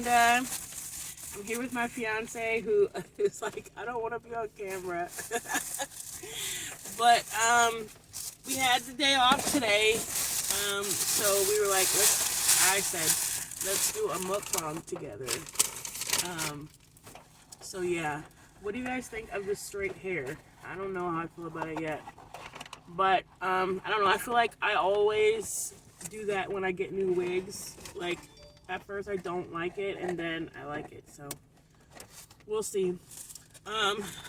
I'm here with my fiance who is like, I don't want to be on camera. But we had the day off today. So we were like, I said, let's do a mukbang together. So yeah. What do you guys think of the straight hair? I don't know how I feel about it yet. But I don't know, I feel like I always do that when I get new wigs. Like, at first I don't like it, and then I like it, so we'll see.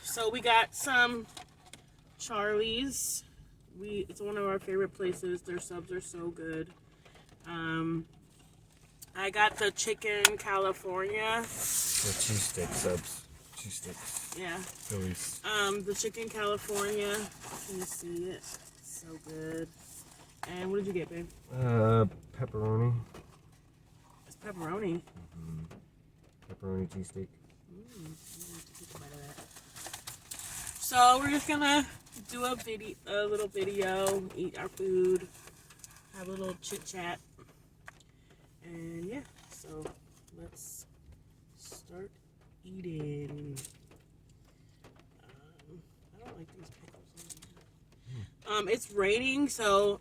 So we got some Charley's. It's one of our favorite places. Their subs are so good. I got the chicken California. The cheese stick subs. Cheese sticks. Yeah. Phillies. The chicken California. Can you see it? So good. And what did you get, babe? Pepperoni. It's pepperoni. Pepperoni cheesesteak. So we're just gonna do a little video, eat our food, have a little chit chat, and yeah. So let's start eating. I don't like these pickles. It's raining, so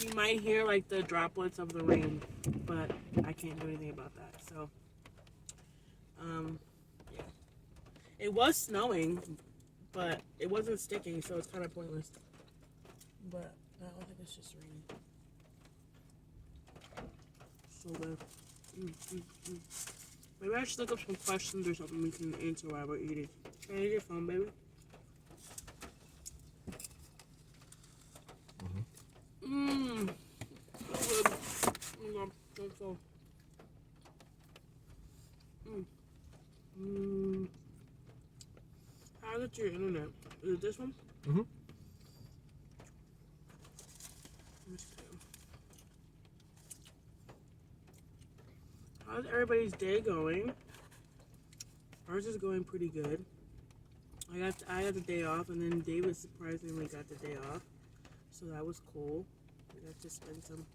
you might hear like the droplets of the rain, but I can't do anything about that. So, yeah. It was snowing, but it wasn't sticking, so it's kind of pointless. But I don't think it's just raining. So good. Maybe I should look up some questions or something we can answer while we're eating. Can I use your phone, baby? So good. Oh my God, so full. How's it to your internet? Is it this one? Mm-hmm. How's everybody's day going? Ours is going pretty good. I got the day off, and then David surprisingly got the day off, so that was cool. We got to spend some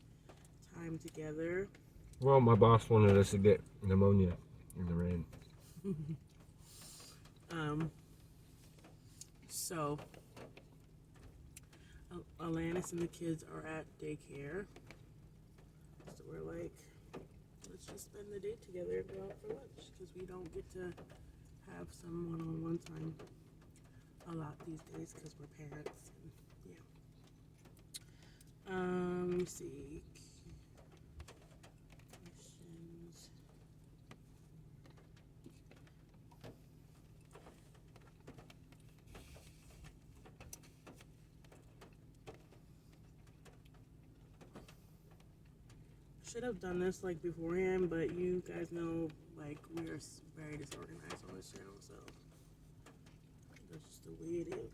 time together. Well, my boss wanted us to get pneumonia in the rain. So Alanis and the kids are at daycare, so we're like, let's just spend the day together and go out for lunch, because we don't get to have some one-on-one time a lot these days because we're parents. And yeah. Let me see. Questions. Should have done this like beforehand, but you guys know like we are very disorganized on this channel, so that's just the way it is.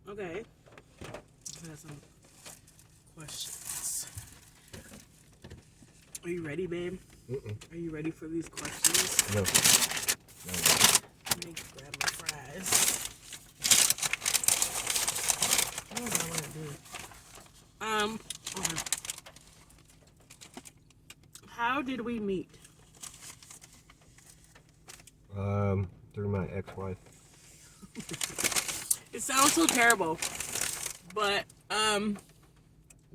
Okay. I got some questions. Are you ready, babe? Are you ready for these questions? No. Let me grab my fries. I don't know what I want to do. Okay. How did we meet? Through my ex-wife. It sounds so terrible, but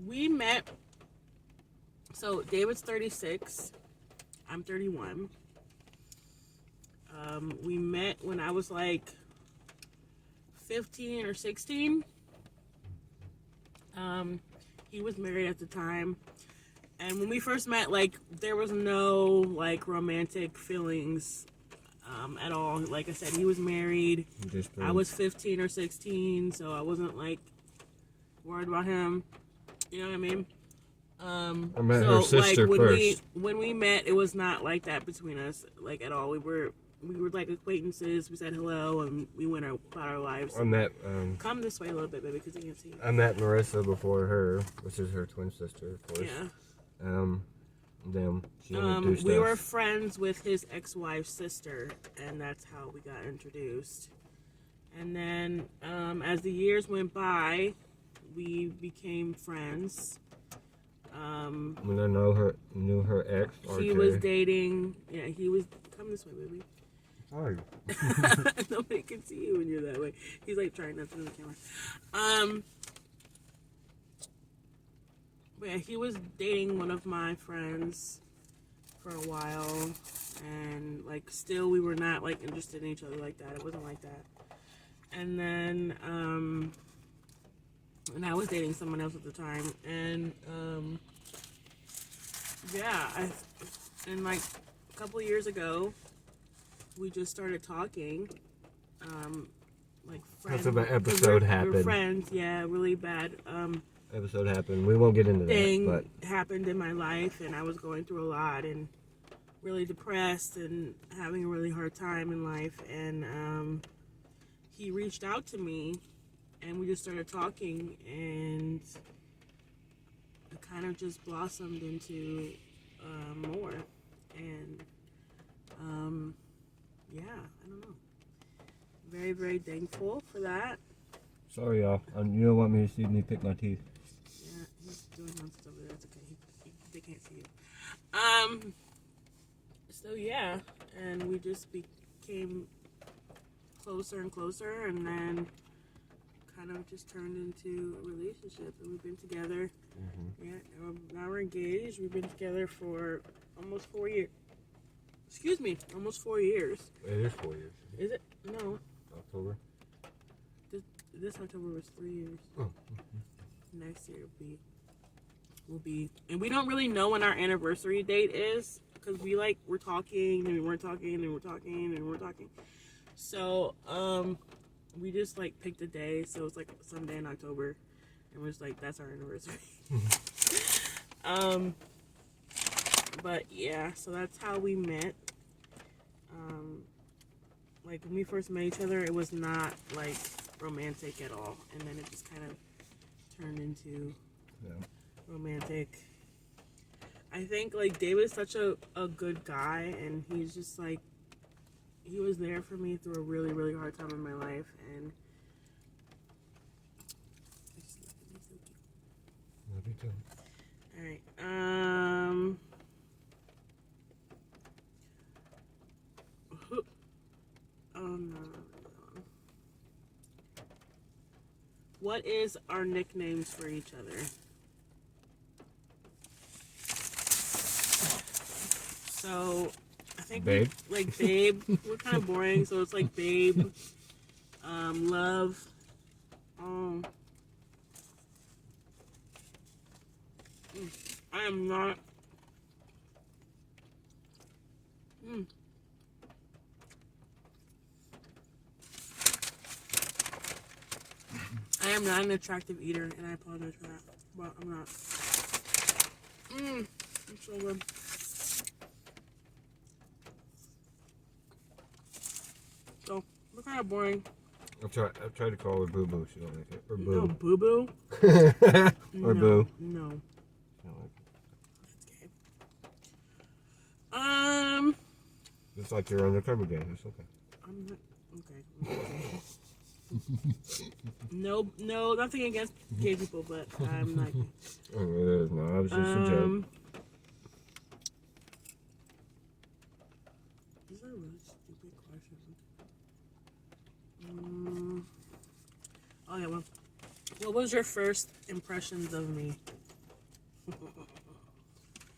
we met. So David's 36, I'm 31. We met when I was like 15 or 16. He was married at the time, and when we first met, like, there was no like romantic feelings at all. Like I said, he was married. I was 15 or 16, so I wasn't like worried about him. You know what I mean? I met her sister like, first. When we met, it was not like that between us, like, at all. We were we were like acquaintances. We said hello and we went about our lives. I met. Come this way a little bit, baby, because I can't see you. I met Marissa before her, which is her twin sister, of course. Yeah. Them. She only do stuff. We were friends with his ex-wife's sister, and that's how we got introduced. And then, as the years went by, we became friends. When I knew her ex, RJ. He was dating. Yeah, he was. Come this way, baby. Sorry. Nobody can see you when you're that way. He's like trying not to look at the camera. But yeah, he was dating one of my friends for a while, and like still we were not like interested in each other like that. It wasn't like that. And then and I was dating someone else at the time, and yeah, and like a couple of years ago, we just started talking. Like friends. That's what episode happened. We were friends, yeah, really bad. Episode happened. We won't get into Thing that, but happened in my life, and I was going through a lot and really depressed and having a really hard time in life. And he reached out to me, and we just started talking, and it kind of just blossomed into more. And yeah, I don't know. Very, very thankful for that. sorry, y'all. You don't want me to see me pick my teeth. Yeah, he's doing nonsense over there. That's okay. They can't see you. So yeah, and we just became closer and closer, and then kind of just turned into a relationship, and we've been together. Yeah, now we're engaged. We've been together for almost 4 years. Excuse me, almost 4 years. It is 4 years. Is it? No. October. This October was 3 years. Oh. Next year will be, and we don't really know when our anniversary date is, because we're talking and we're talking and we're talking and we're talking. So we just like picked a day, so it's like someday in October, and we're just like, that's our anniversary. But yeah, so that's how we met. Like when we first met each other, it was not like romantic at all, and then it just kind of turned into romantic. I think like David is such a good guy, and he's just like, he was there for me through a really, really hard time in my life, and Love you too. alright, no. What is our nicknames for each other? So, I think Babe. Babe. We're kind of boring, so it's like Babe, Love, I am not. I am not an attractive eater, and I apologize for that, but I'm not. It's so good. So, we're kind of boring. I've tried to call her Boo Boo. She don't like it. Or Boo. No, Boo Boo? Or Boo. No. She don't like it. That's gay. It's like you're undercover gay. It's okay. I'm not. Okay. No, nothing against gay people, but I'm not gay. Oh, it is. No, I was just a joke. These are really stupid questions. Oh yeah, well, what was your first impressions of me?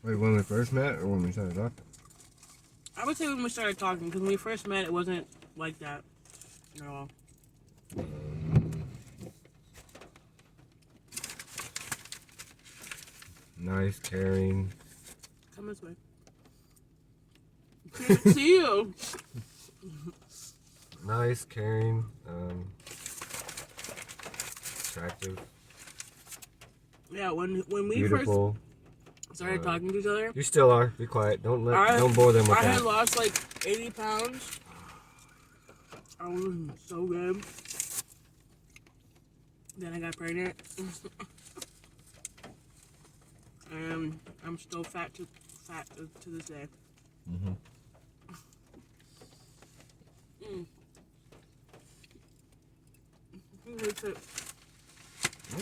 Wait, when we first met or when we started talking? I would say when we started talking, because when we first met, it wasn't like that at all. Nice, caring. Come this way. I can't see you. Nice, caring, attractive. Yeah, when we Beautiful. first started talking to each other, You still are. Be quiet. Don't bore them with I that. had lost like 80 pounds. I was so good. Then I got pregnant. And I'm still fat to this day. Mm-hmm.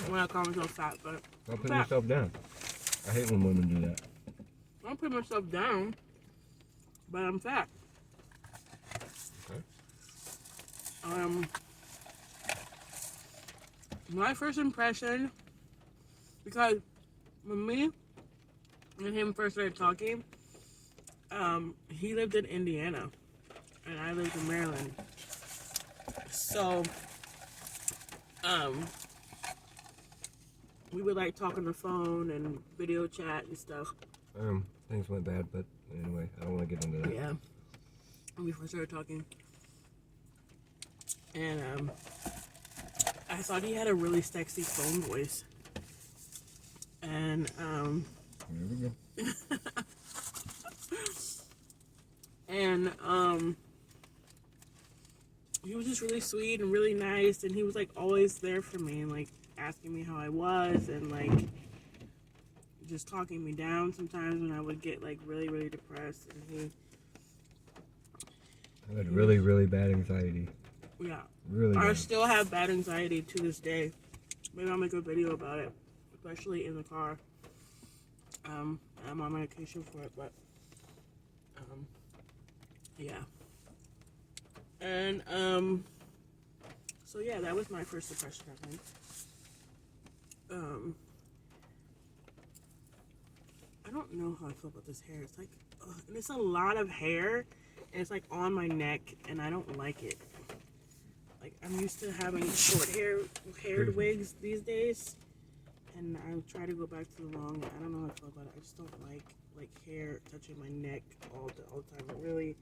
When I call myself fat, but Don't put yourself down. I hate when women do that. I don't put myself down, but I'm fat. Okay. My first impression, because when me and him first started talking, he lived in Indiana, and I lived in Maryland. So, we would like talk on the phone and video chat and stuff. Things went bad, but anyway, I don't want to get into that. Yeah. When we first started talking. And, I thought he had a really sexy phone voice. And, Here we go. and, he was just really sweet and really nice, and he was, like, always there for me, and, like, asking me how I was, and, like, just talking me down sometimes when I would get, like, really, really depressed, and he... I had really, really bad anxiety. Yeah. Really bad. I still have bad anxiety to this day. Maybe I'll make a video about it, especially in the car. I'm on medication for it, but, yeah. And, so yeah, that was my first impression of him. I don't know how I feel about this hair. It's like, and it's a lot of hair, and it's like on my neck, and I don't like it. Like, I'm used to having haired wigs these days, and I try to go back to the long. I don't know how I feel about it. I just don't like hair touching my neck all the time. It really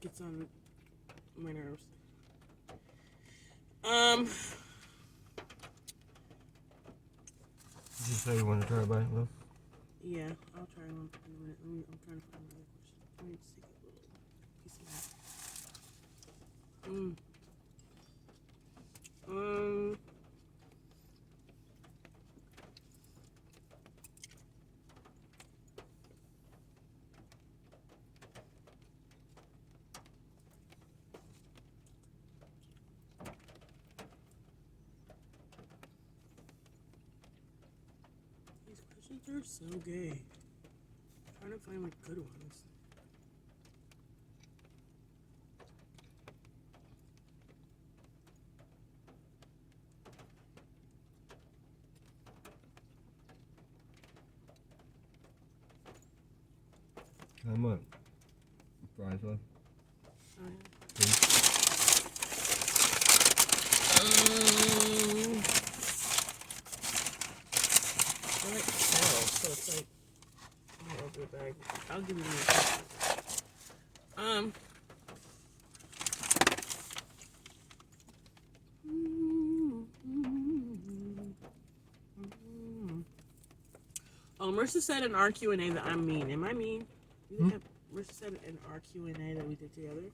gets on my nerves. Did you say you want to try a bite, love? Yeah, I'll try one in a minute. I'm trying to find another question. Let me just take a little piece of that. These questions are so gay. I'm trying to find like good ones. How much? Fries, love? I like kale, so it's like a little bit bag. I'll give you the Marissa said in our Q&A that I'm mean. Am I mean? Marissa said in our Q&A that we did together,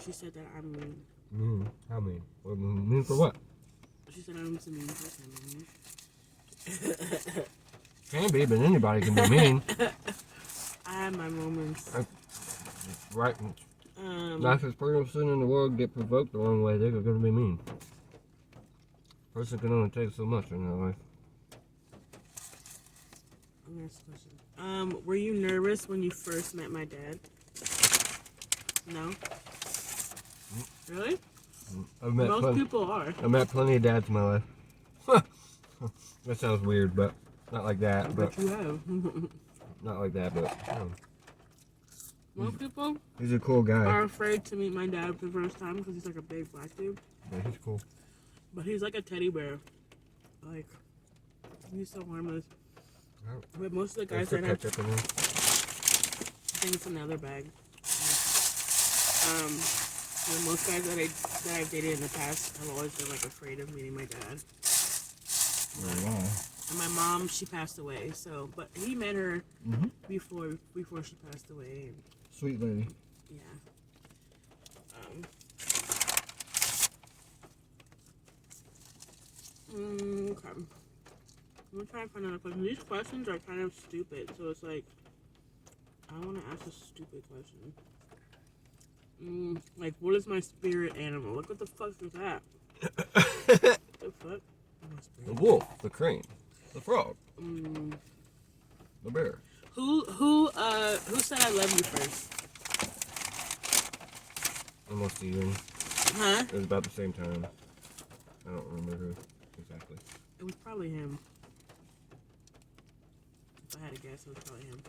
she said that I'm mean. Mean? How mean? Mean for what? She said I'm a mean person. Can be, but anybody can be mean. I have my moments. Right. Nicest person in the world get provoked the wrong way, they're going to be mean. Person can only take so much in their life. Next question. Were you nervous when you first met my dad? No. Really? Most people are. I've met plenty of dads in my life. That sounds weird, but not like that. But you have. Not like that, but Most people he's a cool guy. are afraid to meet my dad for the first time because he's like a big black dude. Yeah, he's cool. But he's like a teddy bear. Like, he's so harmless. But most of the guys that I think it's another bag. Most guys that I've dated in the past have always been like afraid of meeting my dad. Wow. And my mom, she passed away. So, but he met her before she passed away. And, Sweet lady. yeah. Okay. I'm gonna try to find another question. These questions are kind of stupid, so it's like I want to ask a stupid question. Like, what is my spirit animal? Look, what the fuck is that? The fuck? The wolf, the crane, the frog, the bear. Who said I love you first? Almost even. Huh? It was about the same time. I don't remember who exactly. It was probably him. If I had to guess, it was probably him.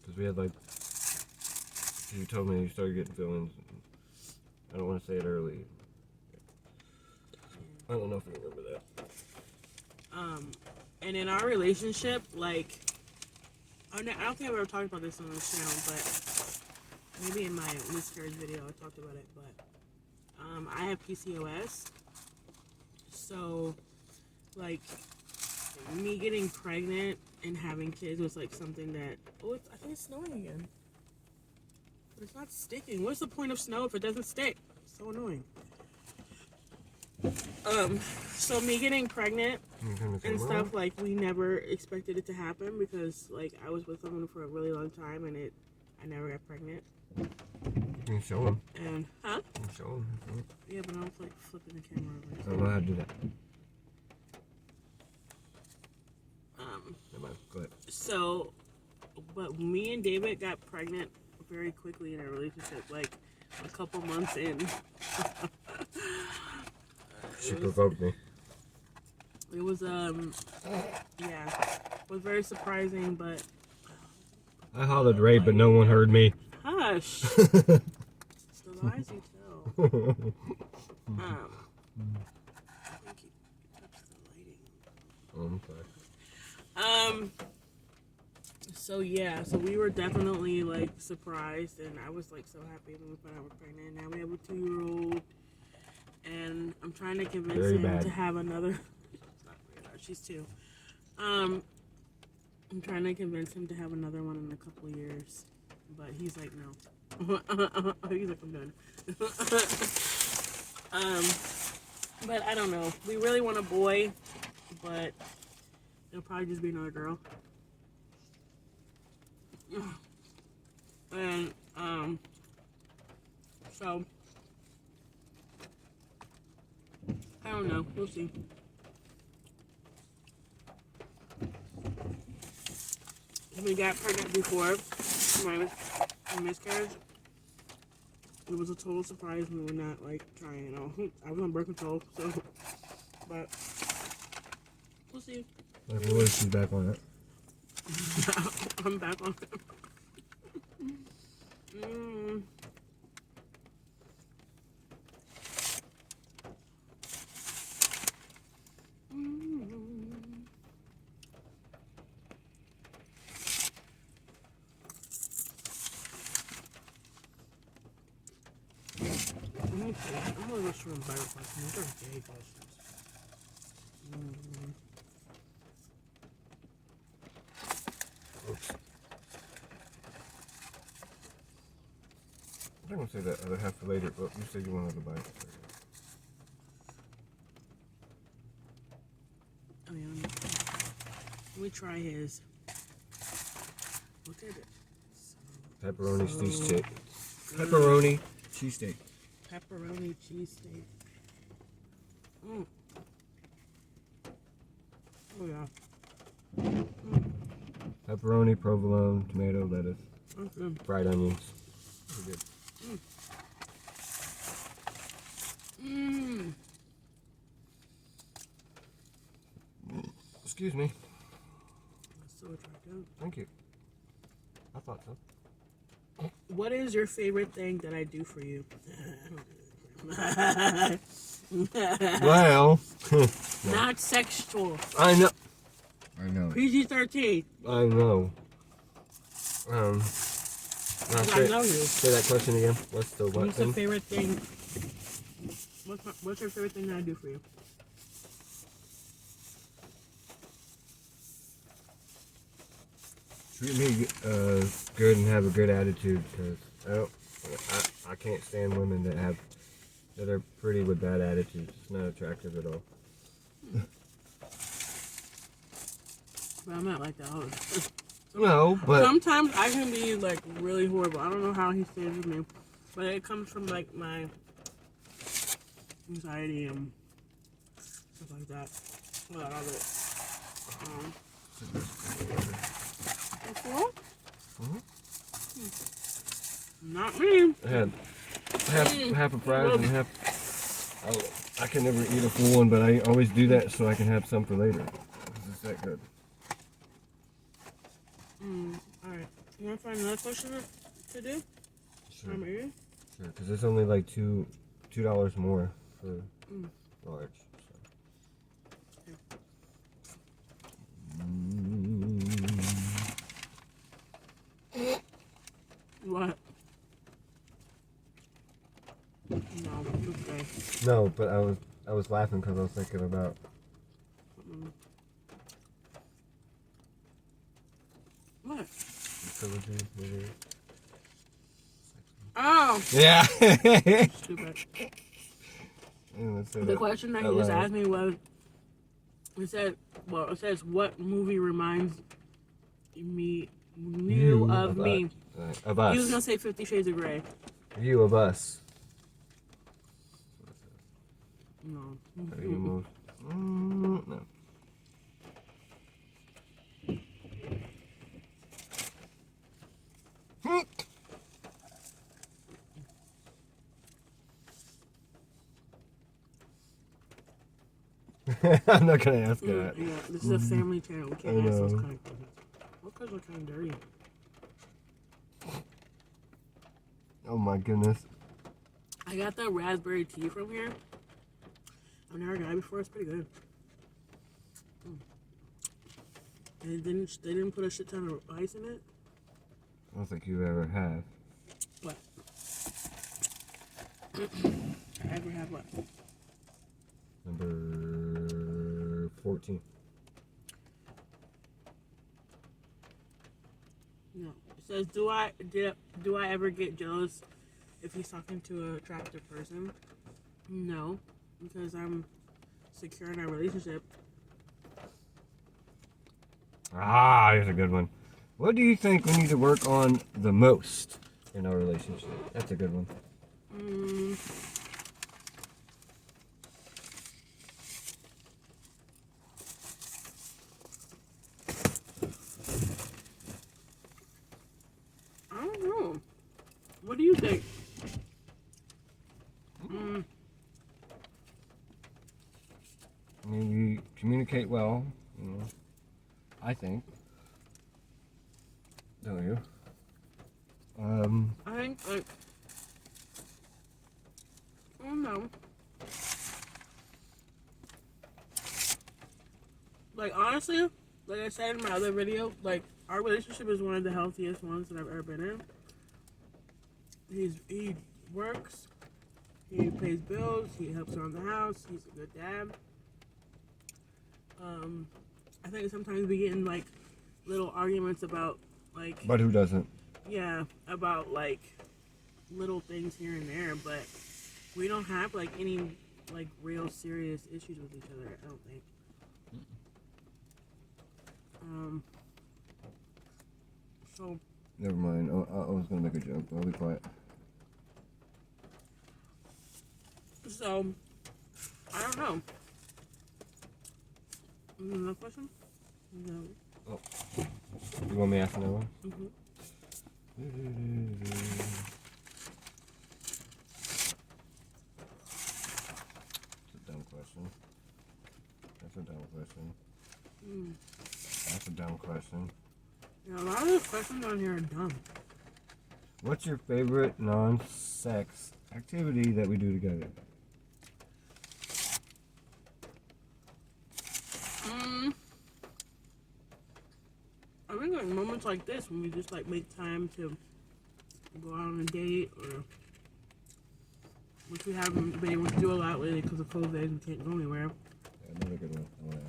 Because we had like, you told me you started getting feelings. I don't want to say it early. I don't know if you remember that. And in our relationship, like, I don't think I've ever talked about this on the channel, but maybe in my miscarriage video I talked about it, but I have PCOS, so, like, me getting pregnant and having kids was, like, something that, I think it's snowing again, but it's not sticking. What's the point of snow if it doesn't stick? It's so annoying. So me getting pregnant and stuff, like, we never expected it to happen because, like, I was with someone for a really long time and I never got pregnant. You can show him. And, huh? You can show him. Yeah, but I was, like, flipping the camera over. I don't know how to do that. Never mind. Go ahead. So, but me and David got pregnant very quickly in our relationship, like, a couple months in. She provoked me. It was, yeah, it was very surprising, but... I hollered Ray, but no one heard me. Hush! The lies you tell. I think you touched the lighting. Oh, I'm sorry. So yeah, so we were definitely, like, surprised, and I was, like, so happy when we found out we're pregnant. Now we have a 2-year-old. And I'm trying to convince him to have another. It's not very bad. She's 2. I'm trying to convince him to have another one in a couple of years, but he's like, no. He's like, I'm done. But I don't know. We really want a boy, but it'll probably just be another girl. And so. I don't know. We'll see. We got pregnant before my miscarriage. It was a total surprise. We were not, like, trying at all. I was on birth control, so. But we'll see. Like, what is she back on it? I'm back on it. I'm gonna go through and buy questions. These are gay questions. Oops. I'm gonna say that other half for later, but you said you wanted to buy it. Oh yeah, let me try his. Look at it. Pepperoni cheesesteak. Pepperoni cheesesteak. Pepperoni cheesesteak. Oh yeah. Pepperoni, provolone, tomato, lettuce, fried onions. Very good. Excuse me. That's so attractive. Thank you. I thought so. What is your favorite thing that I do for you? Well, Not sexual. I know. I know. PG-13. I know. I know you. Say that question again. What's the what What's thing? your favorite thing? What's your favorite thing that I do for you? treat me good and have a good attitude, because I can't stand women that are pretty with bad attitudes. It's not attractive at all. But I'm not like that. No, but sometimes I can be like really horrible. I don't know how he stays with me, but it comes from like my anxiety and stuff like that. A lot of it. Not me. I had half a fries and half. I can never eat a full one, but I always do that so I can have some for later. It's that good. Alright. You want to find another question to do? Sure. Sure, because it's only like $2 more for large. So. Okay. What? No, okay. No, but I was laughing because I was thinking about. What? Maybe. Oh! Yeah! Stupid. The question that he just asked me was, it says, what movie reminds you of me? Of us. He was going to say 50 Shades of Grey. You of us. No. How do you move? No. I'm not gonna ask that. Yeah, this is a family channel. We can't ask those kind of questions. What questions are kind of dirty? Oh my goodness. I got the raspberry tea from here. I've never got it before. It's pretty good. And they didn't put a shit ton of ice in it. I don't think you ever have. What? I ever have what? Number 14. No. It says, do I ever get jealous if he's talking to an attractive person? No, because I'm secure in our relationship. Ah, here's a good one. What do you think we need to work on the most in our relationship? That's a good one. I don't know. What do you think? I mean, we communicate well, you know, I think. Don't you? I think, like, I don't know. Like, honestly, like I said in my other video, like, our relationship is one of the healthiest ones that I've ever been in. He works, he pays bills, he helps around the house, he's a good dad. I think sometimes we get in, like, little arguments about, like... But who doesn't? Yeah, about, like, little things here and there, but we don't have, like, any, like, real serious issues with each other, I don't think. So... Never mind. I was gonna make a joke, but I'll be quiet. So, I don't know. Another question? No. Oh. You want me to ask another one? Mm-hmm. That's a dumb question. That's a dumb question. Mm. That's a dumb question. Yeah, a lot of the questions on here are dumb. What's your favorite non-sex activity that we do together? I think like moments like this when we just like make time to go out on a date, or which we haven't been able to do a lot lately because of COVID. We can't go anywhere. Yeah, another good one. I want to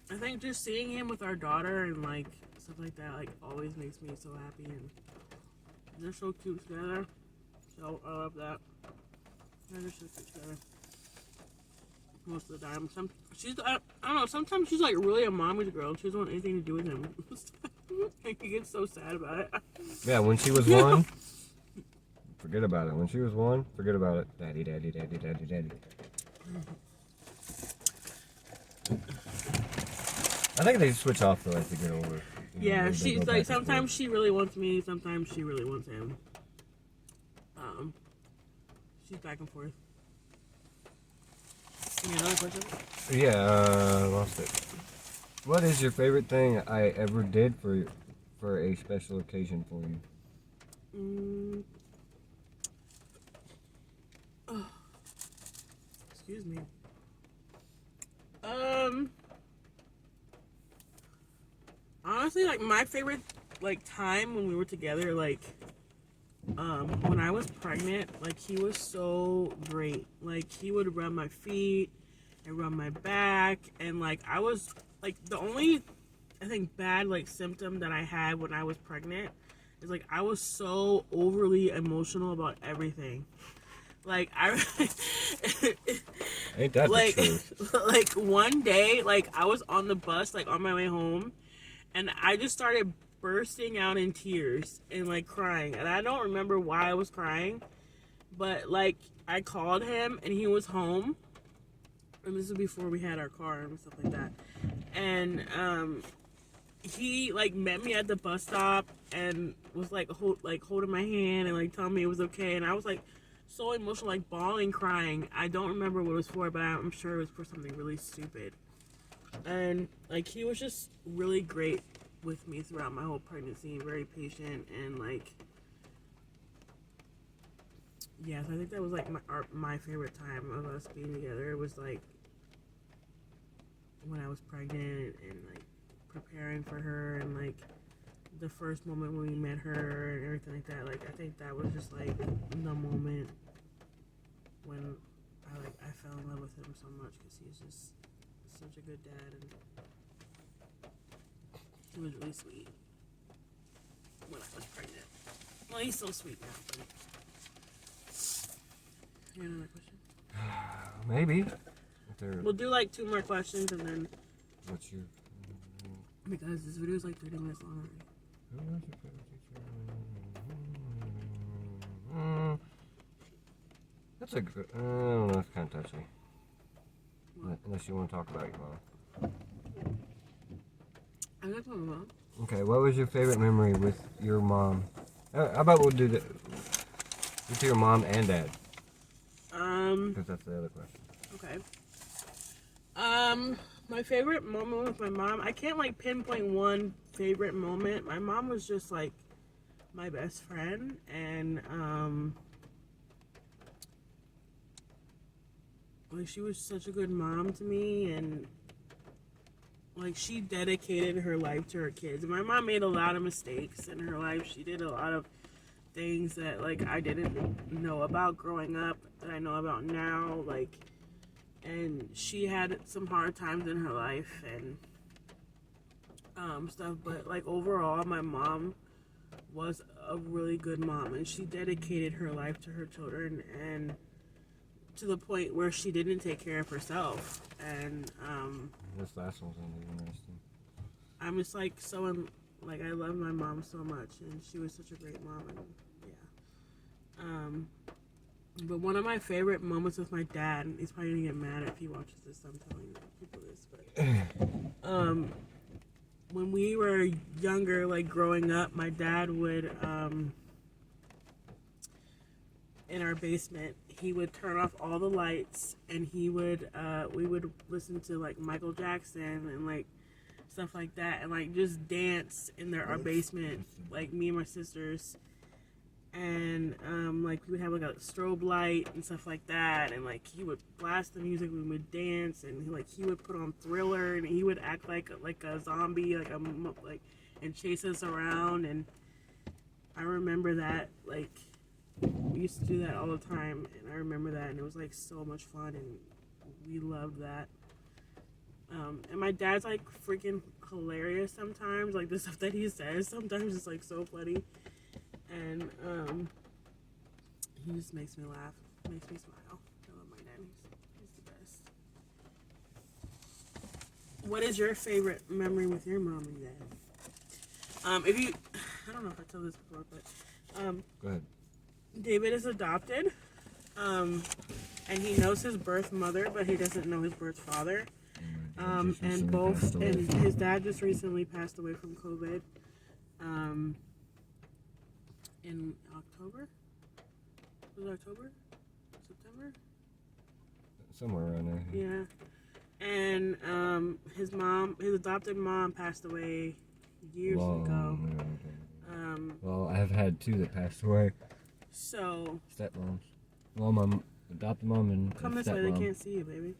ask. I think just seeing him with our daughter and like stuff like that like always makes me so happy, and they're so cute together. So I love that. They're just so cute together. Most of the time, I don't know. Sometimes she's like really a mommy's girl. She doesn't want anything to do with him. Like, he gets so sad about it. Yeah, when she was one, forget about it. When she was one, forget about it. Daddy, daddy, daddy, daddy, daddy. I think they switch off though as they get older. Yeah, she's like sometimes she really wants me, sometimes she really wants him. She's back and forth. You got another question? Yeah, lost it. What is your favorite thing I ever did for a special occasion for you? Oh. Excuse me. Honestly, like my favorite like time when we were together, like when I was pregnant, like he was so great. Like he would rub my feet and rub my back, and like I was like the only I think bad like symptom that I had when I was pregnant is like I was so overly emotional about everything. Like Ain't that like the truth? like one day like I was on the bus like on my way home, and I just started bursting out in tears and like crying, and I don't remember why I was crying, but like I called him and he was home, and this is before we had our car and stuff like that, and he like met me at the bus stop and was like holding my hand and like telling me it was okay, and I was like so emotional, like bawling, crying. I don't remember what it was for, but I'm sure it was for something really stupid. And like he was just really great with me throughout my whole pregnancy, very patient, and like yes, I think that was like my favorite time of us being together. It was like when I was pregnant and like preparing for her, and like the first moment when we met her and everything like that. Like I think that was just like the moment when I fell in love with him so much, because he's just such a good dad, and he was really sweet when I was pregnant. Well, he's still sweet now. But... You got another question? Maybe. We'll do like 2 more questions and then. What's your? Because this video is like 30 minutes long already. Who was your favorite teacher? That's a good. I don't know. That's kind of touchy. What? Unless you want to talk about your mom. I like my mom. Okay, what was your favorite memory with your mom? How about we'll do that with your mom and dad? Because that's the other question. Okay. My favorite moment with my mom, I can't like pinpoint one favorite moment. My mom was just like my best friend, and like she was such a good mom to me, and like she dedicated her life to her kids. And my mom made a lot of mistakes in her life. She did a lot of things that like I didn't know about growing up that I know about now, like, and she had some hard times in her life and stuff, but like overall my mom was a really good mom, and she dedicated her life to her children, and to the point where she didn't take care of herself. And This last one's gonna be interesting. I'm just like like I love my mom so much, and she was such a great mom, and yeah. But one of my favorite moments with my dad, and he's probably gonna get mad if he watches this, I'm telling people this, but when we were younger, like growing up, my dad would in our basement, he would turn off all the lights, and he would we would listen to like Michael Jackson and like stuff like that, and like just dance in our basement, like me and my sisters. And like we would have like a strobe light and stuff like that, and like he would blast the music, we would dance, and he would put on Thriller, and he would act like a zombie, like and chase us around. And I remember that, like we used to do that all the time, and I remember that, and it was like so much fun, and we loved that. And my dad's like freaking hilarious sometimes. Like the stuff that he says sometimes is like so funny. And he just makes me laugh, makes me smile. I love my dad. He's the best. What is your favorite memory with your mom and dad? If you, I don't know if I told this before, but Go ahead. David is adopted. And he knows his birth mother, but he doesn't know his birth father. And his dad just recently passed away from COVID. In October? Was it October? September? Somewhere around there. Yeah. And his adopted mom passed away years ago. Well, I have had two that passed away. So. Stepmoms. Well, my adopted mom and come this way, they can't see you, baby.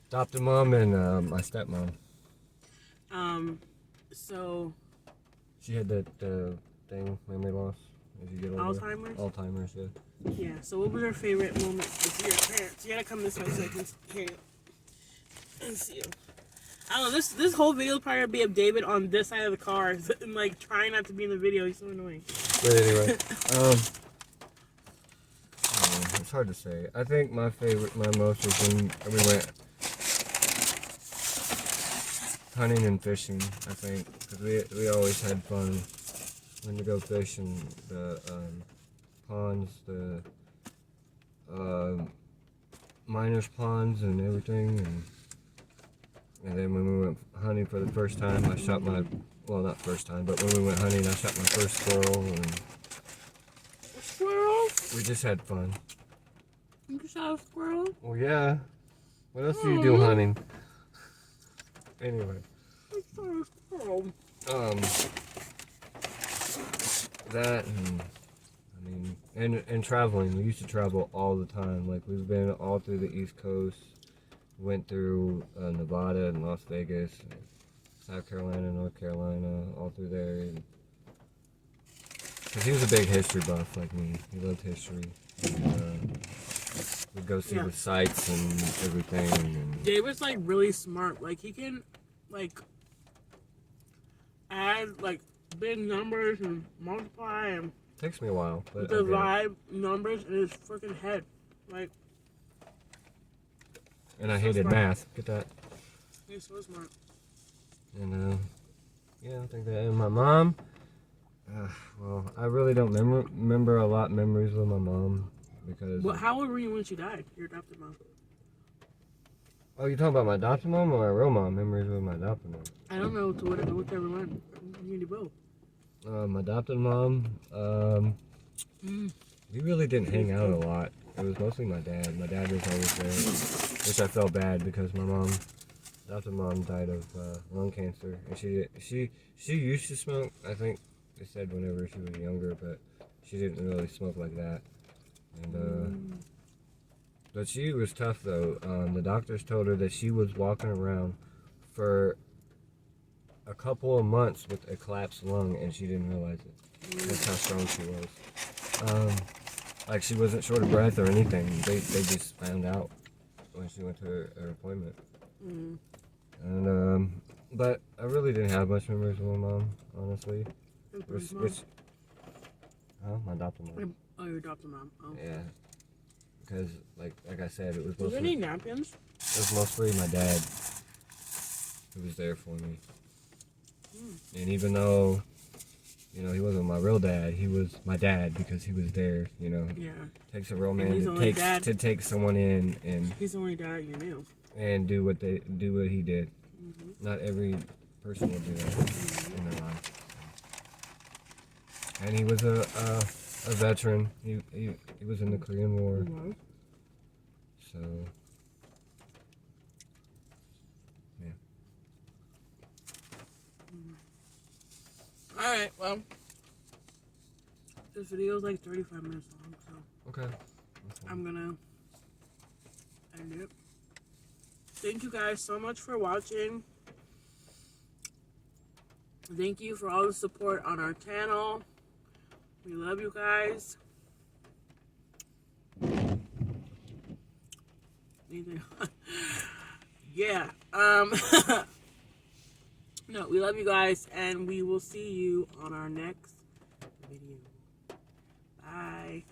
Adopted mom and my stepmom. So. She had that thing, memory loss. As you get older. Alzheimer's? Alzheimer's, yeah. Yeah, so what was your favorite moment with your parents? You gotta come this way so I can hear you and see you. I don't know, this whole video will probably be of David on this side of the car and like trying not to be in the video. He's so annoying. But anyway, it's hard to say. I think my most was when we went hunting and fishing, I think, because we always had fun when to go fishing the ponds, the miners' ponds and everything, and then when we went hunting for the first time, I shot my, well, not first time, but when we went hunting, I shot my first squirrel, and Squirrel? we just had fun. You shot a squirrel? Well, yeah. What else do you do hunting? Anyway. I shot a squirrel. That and traveling. We used to travel all the time. Like we've been all through the East Coast. Went through Nevada and Las Vegas, South Carolina, North Carolina, all through there. Cause he was a big history buff like me. He loved history. And, we'd go see the sights and everything. And David's like really smart. Like he can like add like big numbers and multiply and takes me a while, but divide numbers in his freaking head. Like, and I hated math. Get that? He's so smart. And yeah, I think that. And my mom, well, I really don't remember a lot memories with my mom because. Well, how old were you when she died? Your adopted mom. Oh, you talking about my adopted mom or my real mom? Memories with my adopted mom. I don't know. To whichever one. You need both. My adopted mom, we really didn't hang out a lot. It was mostly my dad. My dad was always there, which I felt bad because my adopted mom died of lung cancer, and she used to smoke. I think they said whenever she was younger, but she didn't really smoke like that. And but she was tough though. The doctors told her that she was walking around for a couple of months with a collapsed lung, and she didn't realize it. That's how strong she was. Like she wasn't short of breath or anything. They just found out when she went to her appointment. And but I really didn't have much memories with my mom, honestly. My adopted mom. Oh, your adopted mom. Oh. Yeah. Because like I said, it was mostly. Do you need napkins? It was mostly my dad who was there for me. And even though, you know, he wasn't my real dad, he was my dad because he was there, you know. Yeah. Takes a real man to take someone in and he's the only dad you knew. And do what he did. Not every person will do that in their life. And he was a veteran. He was in the Korean War. So Alright, well, this video is like 35 minutes long, so okay. I'm gonna end it. Thank you guys so much for watching. Thank you for all the support on our channel. We love you guys. Yeah. No, we love you guys, and we will see you on our next video. Bye.